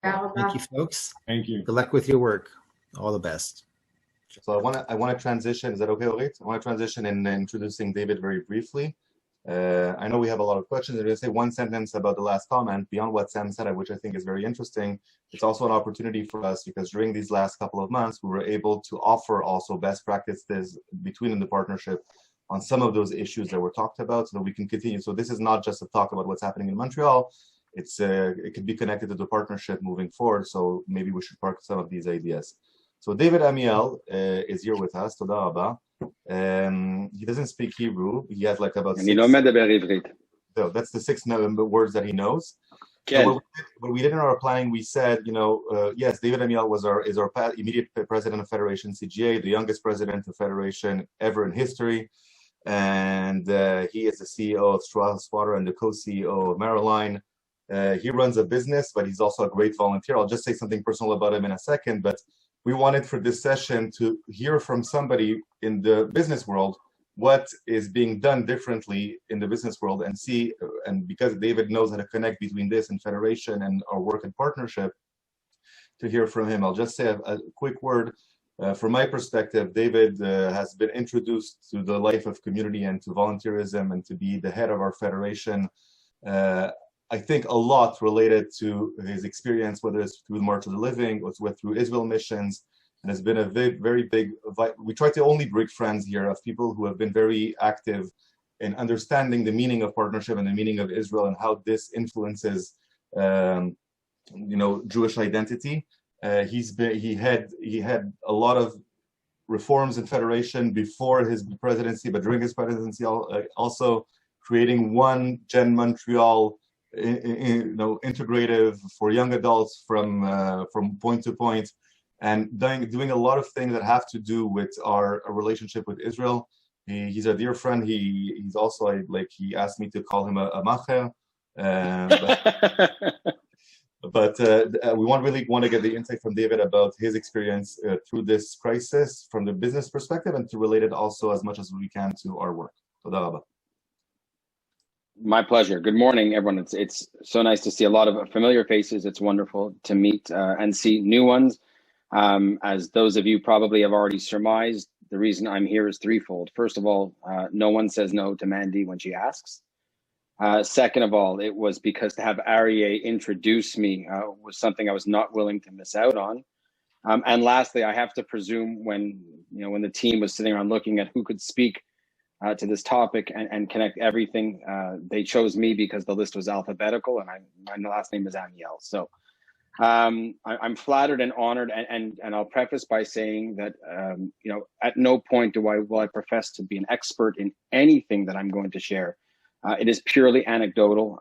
Thank you, folks. Thank you. Good luck with your work. All the best. So I want to transition. Is that okay, Orit? I want to transition in introducing David very briefly. I know we have a lot of questions. I'm going to say one sentence about the last comment beyond what Sam said, which I think is very interesting. It's also an opportunity for us because during these last couple of months, we were able to offer also best practices between the partnership on some of those issues that were talked about so that we can continue. So this is not just a talk about what's happening in Montreal. It could be connected to the partnership moving forward. So maybe we should park some of these ideas. So David Amiel is here with us. Toda Rabba. He doesn't speak Hebrew. He has like about six. So that's the 6 words that he knows. So what we did in our planning, we said, yes, David Amiel is our immediate president of Federation CGA, the youngest president of Federation ever in history. And he is the CEO of Strauss Water and the co-CEO of Maroline. He runs a business, but he's also a great volunteer. I'll just say something personal about him in a second, but we wanted for this session to hear from somebody in the business world what is being done differently in the business world and see, and because David knows how to connect between this and Federation and our work and partnership, to hear from him. I'll just say a quick word. From my perspective, David has been introduced to the life of community and to volunteerism and to be the head of our Federation. I think a lot related to his experience, whether it's through the March of the Living or through Israel missions, and has been a very big. We try to only bring friends here of people who have been very active in understanding the meaning of partnership and the meaning of Israel and how this influences, Jewish identity. He had a lot of reforms in Federation before his presidency, but during his presidency also creating one Gen Montreal. Integrative for young adults from point to point, and doing a lot of things that have to do with our relationship with Israel. He's a dear friend. He's also he asked me to call him a macher, but we really want to get the insight from David about his experience through this crisis from the business perspective, and to relate it also as much as we can to our work. Toda Rabba. My pleasure. Good morning, everyone. It's so nice to see a lot of familiar faces. It's wonderful to meet and see new ones. As those of you probably have already surmised, the reason I'm here is threefold. First of all, no one says no to Mandy when she asks. Second of all, it was because to have Aryeh introduce me was something I was not willing to miss out on. And lastly, I have to presume when the team was sitting around looking at who could speak to this topic and connect everything. They chose me because the list was alphabetical, and my last name is Amiel. So I'm flattered and honored, and I'll preface by saying that at no point will I profess to be an expert in anything that I'm going to share. It is purely anecdotal,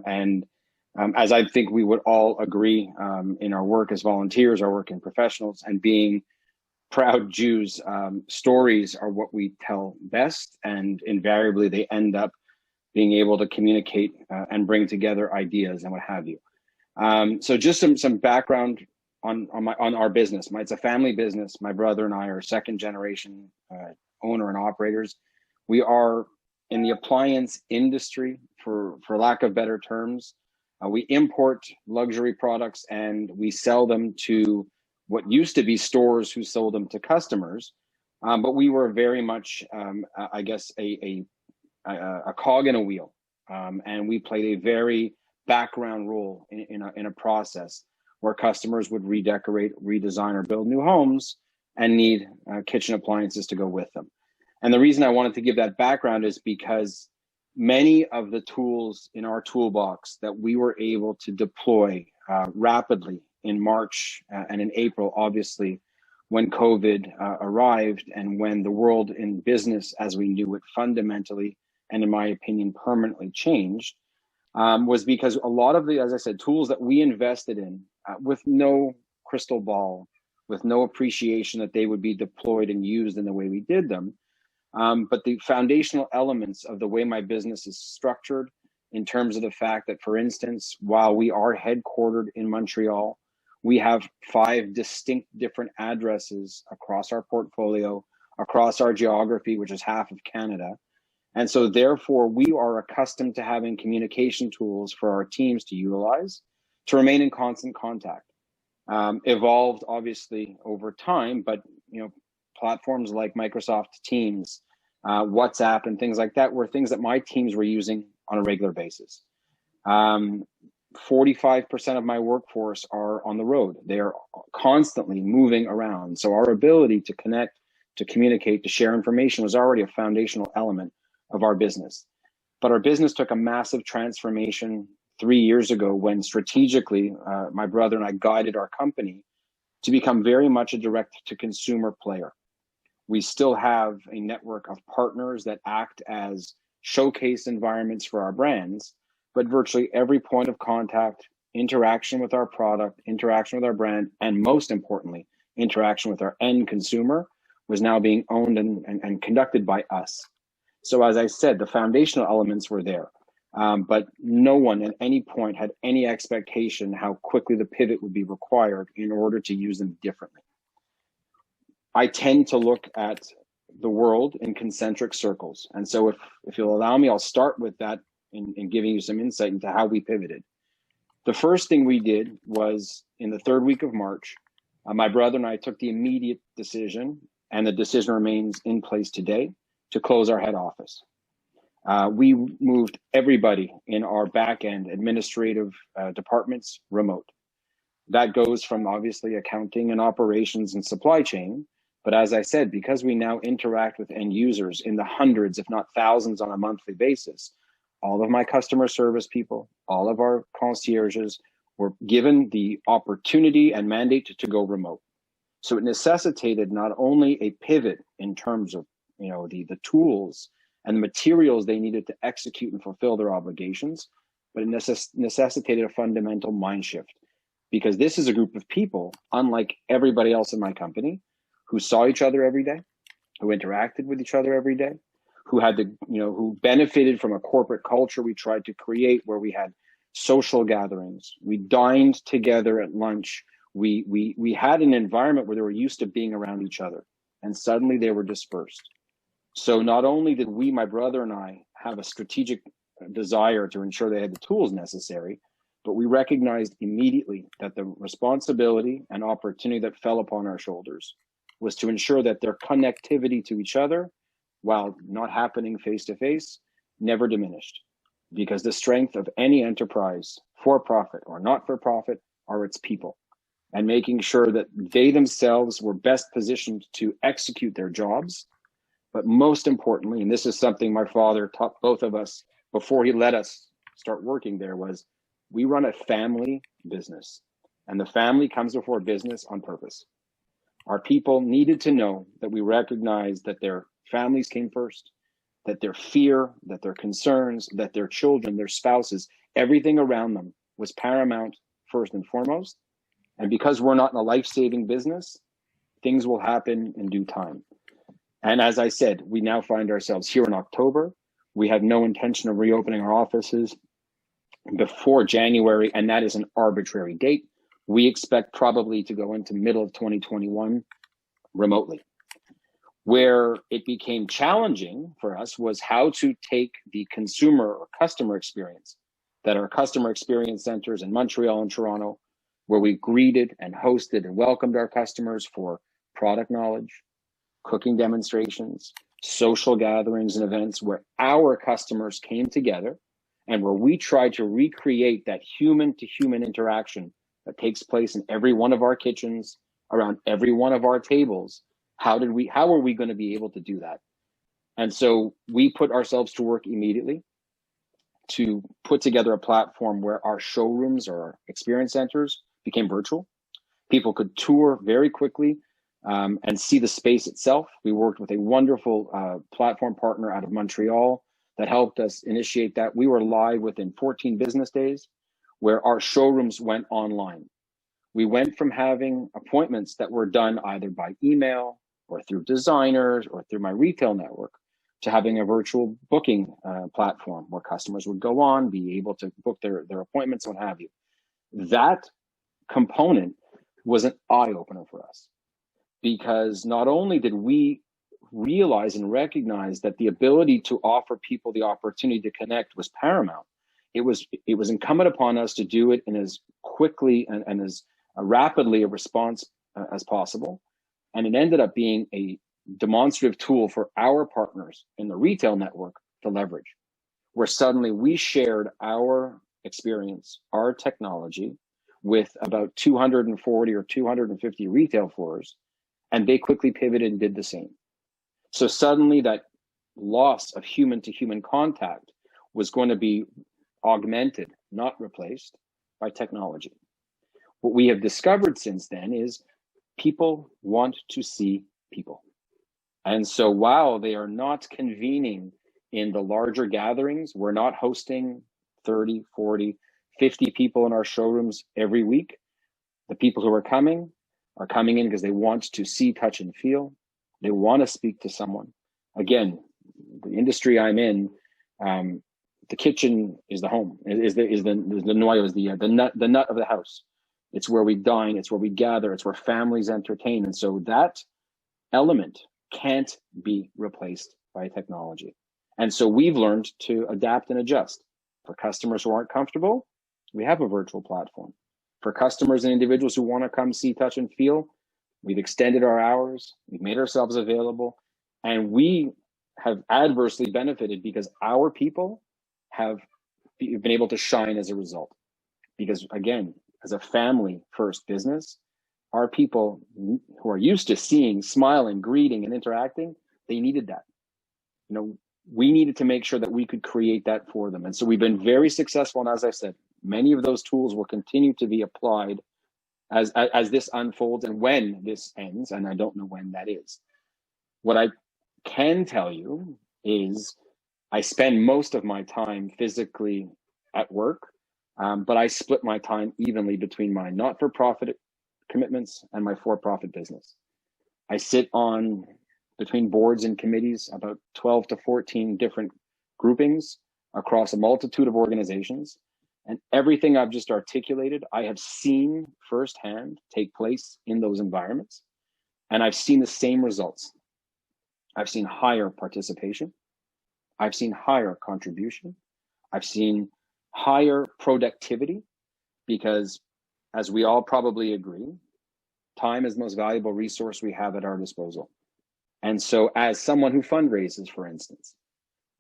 and as I think we would all agree in our work as volunteers, our work in professionals, and being proud Jews, stories are what we tell best, and invariably they end up being able to communicate and bring together ideas and what have you. So just some background on our business. It's a family business. My brother and I are second generation owner and operators. We are in the appliance industry, for lack of better terms. We import luxury products and we sell them to what used to be stores who sold them to customers, but we were very much, I guess, a cog in a wheel, and we played a very background role in a process where customers would redecorate, redesign, or build new homes and need kitchen appliances to go with them. And the reason I wanted to give that background is because many of the tools in our toolbox that we were able to deploy rapidly in March and in April, obviously, when COVID arrived and when the world in business as we knew it fundamentally, and in my opinion, permanently changed, was because a lot of the, as I said, tools that we invested in with no crystal ball, with no appreciation that they would be deployed and used in the way we did them. But the foundational elements of the way my business is structured in terms of the fact that, for instance, while we are headquartered in Montreal, we have 5 distinct different addresses across our portfolio, across our geography, which is half of Canada. And so therefore, we are accustomed to having communication tools for our teams to utilize to remain in constant contact. Evolved obviously over time, but platforms like Microsoft Teams, WhatsApp, and things like that were things that my teams were using on a regular basis. 45% of my workforce are on the road. They are constantly moving around. So our ability to connect, to communicate, to share information was already a foundational element of our business. But our business took a massive transformation 3 years ago when strategically, my brother and I guided our company to become very much a direct-to-consumer player. We still have a network of partners that act as showcase environments for our brands, but virtually every point of contact, interaction with our product, interaction with our brand, and most importantly, interaction with our end consumer was now being owned and conducted by us. So as I said, the foundational elements were there, but no one at any point had any expectation how quickly the pivot would be required in order to use them differently. I tend to look at the world in concentric circles. And so if you'll allow me, I'll start with that in giving you some insight into how we pivoted. The first thing we did was in the third week of March, my brother and I took the immediate decision, and the decision remains in place today, to close our head office. We moved everybody in our back-end administrative departments remote. That goes from obviously accounting and operations and supply chain. But as I said, because we now interact with end users in the hundreds, if not thousands on a monthly basis, all of my customer service people, all of our concierges were given the opportunity and mandate to go remote. So it necessitated not only a pivot in terms of the tools and the materials they needed to execute and fulfill their obligations, but it necessitated a fundamental mind shift, because this is a group of people, unlike everybody else in my company, who saw each other every day, who interacted with each other every day, who had who benefited from a corporate culture we tried to create where we had social gatherings. We dined together at lunch. We had an environment where they were used to being around each other, and suddenly they were dispersed. So not only did we, my brother and I, have a strategic desire to ensure they had the tools necessary, but we recognized immediately that the responsibility and opportunity that fell upon our shoulders was to ensure that their connectivity to each other, while not happening face-to-face, never diminished. Because the strength of any enterprise, for-profit or not-for-profit, are its people. And making sure that they themselves were best positioned to execute their jobs. But most importantly, and this is something my father taught both of us before he let us start working there, was we run a family business. And the family comes before business on purpose. Our people needed to know that we recognized that their families came first, that their fear, that their concerns, that their children, their spouses, everything around them was paramount first and foremost. And because we're not in a life-saving business, things will happen in due time. And as I said, we now find ourselves here in October. We have no intention of reopening our offices before January, and that is an arbitrary date. We expect probably to go into middle of 2021 remotely. Where it became challenging for us was how to take the consumer or customer experience that our customer experience centers in Montreal and Toronto, where we greeted and hosted and welcomed our customers for product knowledge, cooking demonstrations, social gatherings and events, where our customers came together and where we tried to recreate that human-to-human interaction that takes place in every one of our kitchens, around every one of our tables. How are we going to be able to do that? And so we put ourselves to work immediately to put together a platform where our showrooms or our experience centers became virtual. People could tour very quickly and see the space itself. We worked with a wonderful platform partner out of Montreal that helped us initiate that. We were live within 14 business days, where our showrooms went online. We went from having appointments that were done either by email or through designers or through my retail network to having a virtual booking platform where customers would go on, be able to book their appointments, what have you. That component was an eye-opener for us, because not only did we realize and recognize that the ability to offer people the opportunity to connect was paramount, it was incumbent upon us to do it in as quickly and as rapidly a response as possible. And it ended up being a demonstrative tool for our partners in the retail network to leverage, where suddenly we shared our experience, our technology with about 240 or 250 retail floors, and they quickly pivoted and did the same. So suddenly that loss of human to human contact was going to be augmented, not replaced, by technology. What we have discovered since then is people want to see people. And so while they are not convening in the larger gatherings, we're not hosting 30, 40, 50 people in our showrooms every week. The people who are coming in because they want to see, touch, and feel. They want to speak to someone. Again, the industry I'm in, the kitchen is the home, is the noyau, is the nut of the house. It's where we dine, it's where we gather, it's where families entertain. And so that element can't be replaced by technology. And so we've learned to adapt and adjust. For customers who aren't comfortable, we have a virtual platform. For customers and individuals who want to come see, touch, and feel, we've extended our hours, we've made ourselves available, and we have adversely benefited because our people have been able to shine as a result. Because again, as a family first business, our people who are used to seeing, smiling, greeting, and interacting, they needed that. You know, we needed to make sure that we could create that for them. And so we've been very successful. And as I said, many of those tools will continue to be applied as this unfolds and when this ends. And I don't know when that is. What I can tell you is I spend most of my time physically at work, but I split my time evenly between my not-for-profit commitments and my for-profit business. I sit on between boards and committees, about 12 to 14 different groupings across a multitude of organizations. And everything I've just articulated, I have seen firsthand take place in those environments. And I've seen the same results. I've seen higher participation. I've seen higher contribution. I've seen higher productivity because, as we all probably agree, time is the most valuable resource we have at our disposal. And so as someone who fundraises, for instance,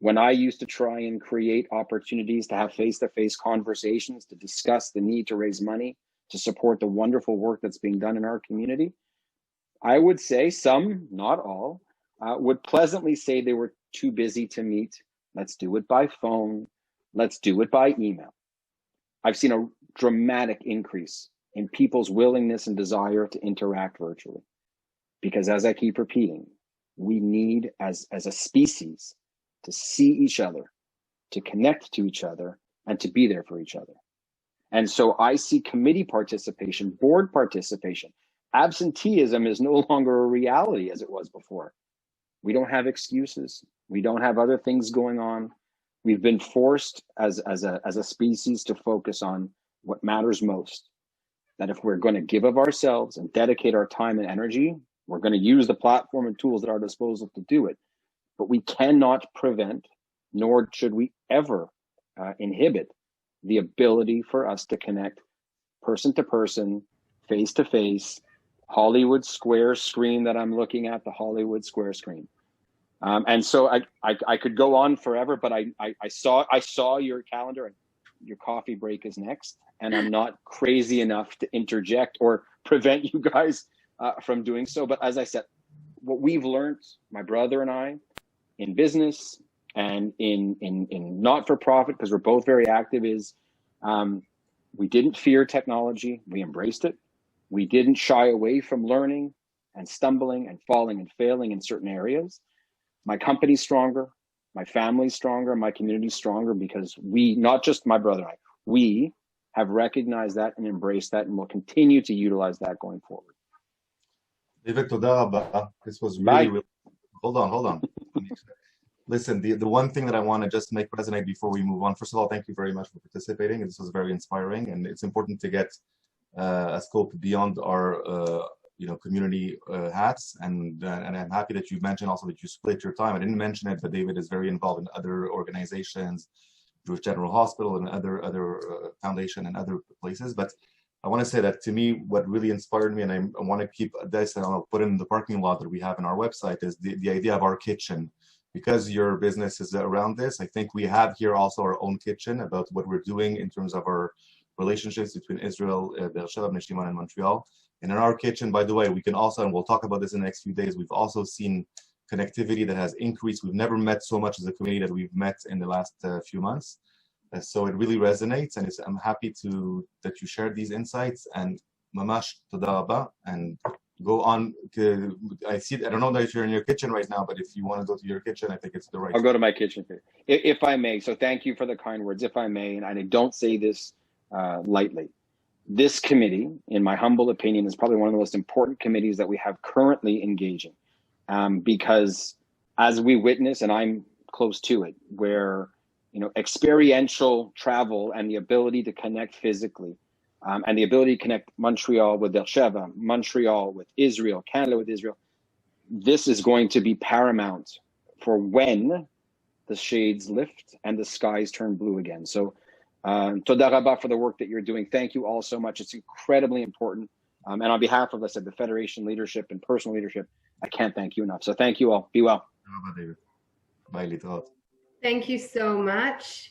when I used to try and create opportunities to have face-to-face conversations to discuss the need to raise money to support the wonderful work that's being done in our community, I would say some, not all, would pleasantly say they were too busy to meet. Let's do it by phone. Let's do it by email. I've seen a dramatic increase in people's willingness and desire to interact virtually. Because as I keep repeating, we need as a species to see each other, to connect to each other, and to be there for each other. And so I see committee participation, board participation. Absenteeism is no longer a reality as it was before. We don't have excuses. We don't have other things going on. We've been forced as a species to focus on what matters most. That if we're going to give of ourselves and dedicate our time and energy, we're going to use the platform and tools at our disposal to do it. But we cannot prevent, nor should we ever inhibit the ability for us to connect person to person, face to face, Hollywood Square screen that I'm looking at, the Hollywood Square screen. And so I could go on forever, but I saw your calendar and your coffee break is next, and I'm not crazy enough to interject or prevent you guys from doing so. But as I said, what we've learned, my brother and I, in business and in not-for-profit, because we're both very active, is we didn't fear technology. We embraced it. We didn't shy away from learning and stumbling and falling and failing in certain areas. My company's stronger, my family's stronger, my community's stronger because we, not just my brother and I, we have recognized that and embraced that and will continue to utilize that going forward. David, toda rabba. This was really, hold on. Listen, the one thing that I want to just make resonate before we move on, first of all, thank you very much for participating. This was very inspiring, and it's important to get a scope beyond our community hats, and I'm happy that you mentioned also that you split your time. I didn't mention it, but David is very involved in other organizations, Jewish General Hospital and other foundation and other places. But I want to say that to me, what really inspired me, and I want to keep this, and I'll put it in the parking lot that we have in our website, is the idea of our kitchen. Because your business is around this, I think we have here also our own kitchen about what we're doing in terms of our relationships between Israel, Beersheba, Bnei Shimon, and Montreal. And in our kitchen, by the way, we can also, and we'll talk about this in the next few days, we've also seen connectivity that has increased. We've never met so much as a community that we've met in the last few months. So it really resonates, and I'm happy that you shared these insights. And mamash toda rabba, and go on. I don't know that you're in your kitchen right now, but if you want to go to your kitchen, I think it's the right. I'll go to my kitchen, if I may. So thank you for the kind words, if I may, and I don't say this lightly. This committee, in my humble opinion, is probably one of the most important committees that we have currently engaging, because as we witness, and I'm close to it, where experiential travel and the ability to connect physically, and the ability to connect Montreal with Beersheba, Montreal with Israel, Canada with Israel, this is going to be paramount for when the shades lift and the skies turn blue again. So toda rabba for the work that you're doing. Thank you all so much. It's incredibly important. And on behalf of, let's say, the Federation leadership and personal leadership, I can't thank you enough. So thank you all. Be well. Bye, David. Bye, Litraot. Thank you so much.